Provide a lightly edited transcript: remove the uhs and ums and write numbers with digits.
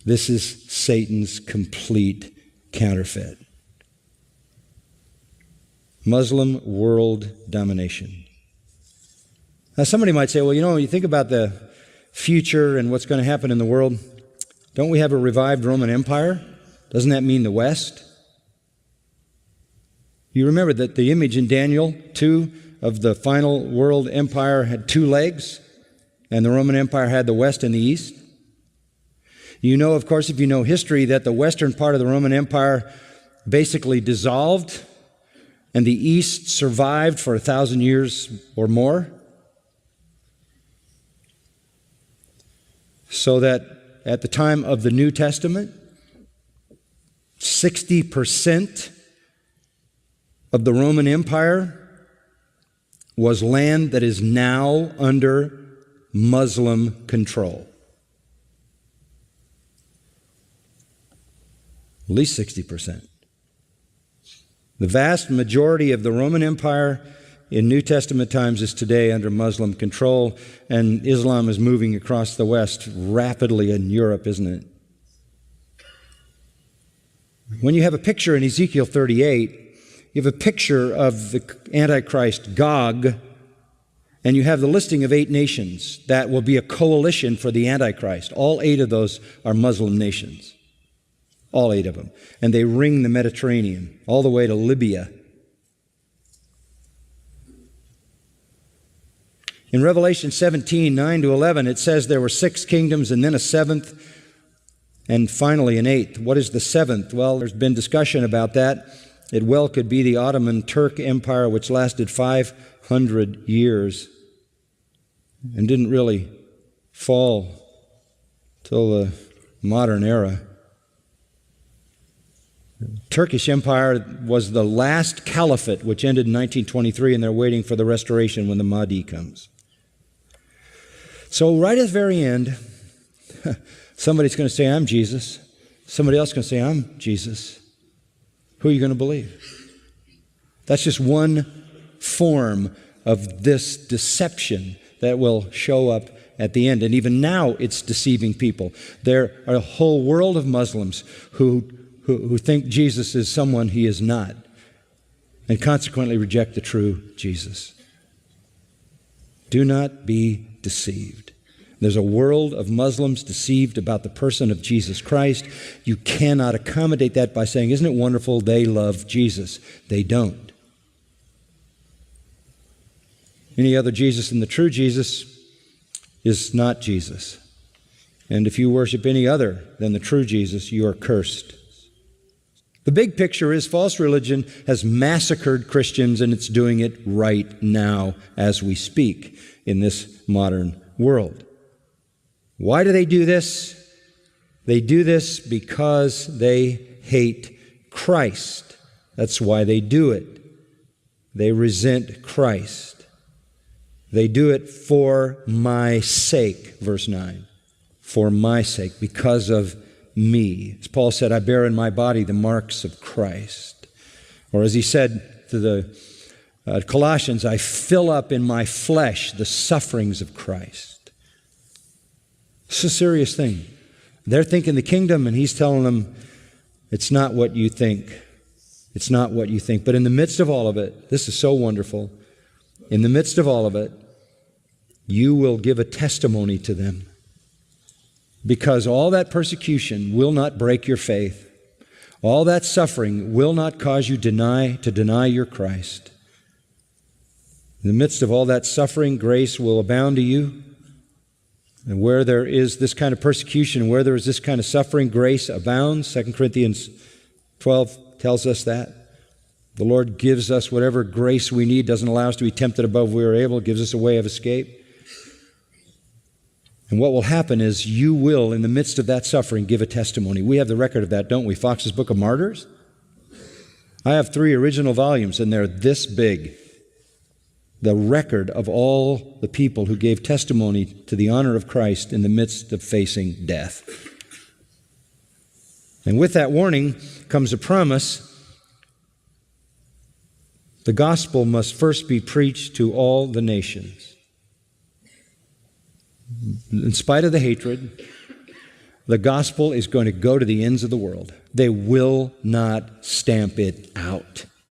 This is Satan's complete counterfeit. Muslim world domination. Now somebody might say, well, you think about the future and what's going to happen in the world. Don't we have a revived Roman Empire? Doesn't that mean the West? You remember that the image in Daniel 2 of the final world empire had two legs, and the Roman Empire had the West and the East. You know, of course, if you know history, that the western part of the Roman Empire basically dissolved, and the East survived for 1,000 years or more. So that at the time of the New Testament, 60% of the Roman Empire was land that is now under Muslim control. At least 60%. The vast majority of the Roman Empire in New Testament times is today under Muslim control, and Islam is moving across the West rapidly in Europe, isn't it? When you have a picture in Ezekiel 38, you have a picture of the Antichrist, Gog, and you have the listing of 8 nations that will be a coalition for the Antichrist. All 8 of those are Muslim nations. All 8 of them. And they ring the Mediterranean all the way to Libya. In Revelation 17, 9 to 11, it says there were 6 kingdoms and then a 7th and finally an 8th. What is the 7th? Well, there's been discussion about that. It well could be the Ottoman Turk Empire, which lasted 500 years and didn't really fall till the modern era. The Turkish Empire was the last caliphate, which ended in 1923, and they're waiting for the restoration when the Mahdi comes. So right at the very end, somebody's going to say, I'm Jesus. Somebody else is going to say, I'm Jesus. Who are you going to believe? That's just one form of this deception that will show up at the end. And even now, it's deceiving people. There are a whole world of Muslims who think Jesus is someone he is not, and consequently reject the true Jesus. Do not be deceived. There's a world of Muslims deceived about the person of Jesus Christ. You cannot accommodate that by saying, isn't it wonderful they love Jesus? They don't. Any other Jesus than the true Jesus is not Jesus. And if you worship any other than the true Jesus, you are cursed. The big picture is false religion has massacred Christians, and it's doing it right now as we speak in this modern world. Why do they do this? They do this because they hate Christ. That's why they do it. They resent Christ. They do it for my sake, verse 9. For my sake, because of me. As Paul said, I bear in my body the marks of Christ. Or as he said to the Colossians, I fill up in my flesh the sufferings of Christ. It's a serious thing. They're thinking the kingdom, and he's telling them, it's not what you think. It's not what you think. But in the midst of all of it, this is so wonderful. In the midst of all of it, you will give a testimony to them. Because all that persecution will not break your faith. All that suffering will not cause you to deny your Christ. In the midst of all that suffering, grace will abound to you. And where there is this kind of persecution, where there is this kind of suffering, grace abounds. 2 Corinthians 12 tells us that. The Lord gives us whatever grace we need, doesn't allow us to be tempted above we are able, gives us a way of escape. And what will happen is you will, in the midst of that suffering, give a testimony. We have the record of that, don't we? Fox's Book of Martyrs. I have 3 original volumes, and they're this big. The record of all the people who gave testimony to the honor of Christ in the midst of facing death. And with that warning comes a promise. The gospel must first be preached to all the nations. In spite of the hatred, The gospel is going to go to the ends of the world. They will not stamp it out.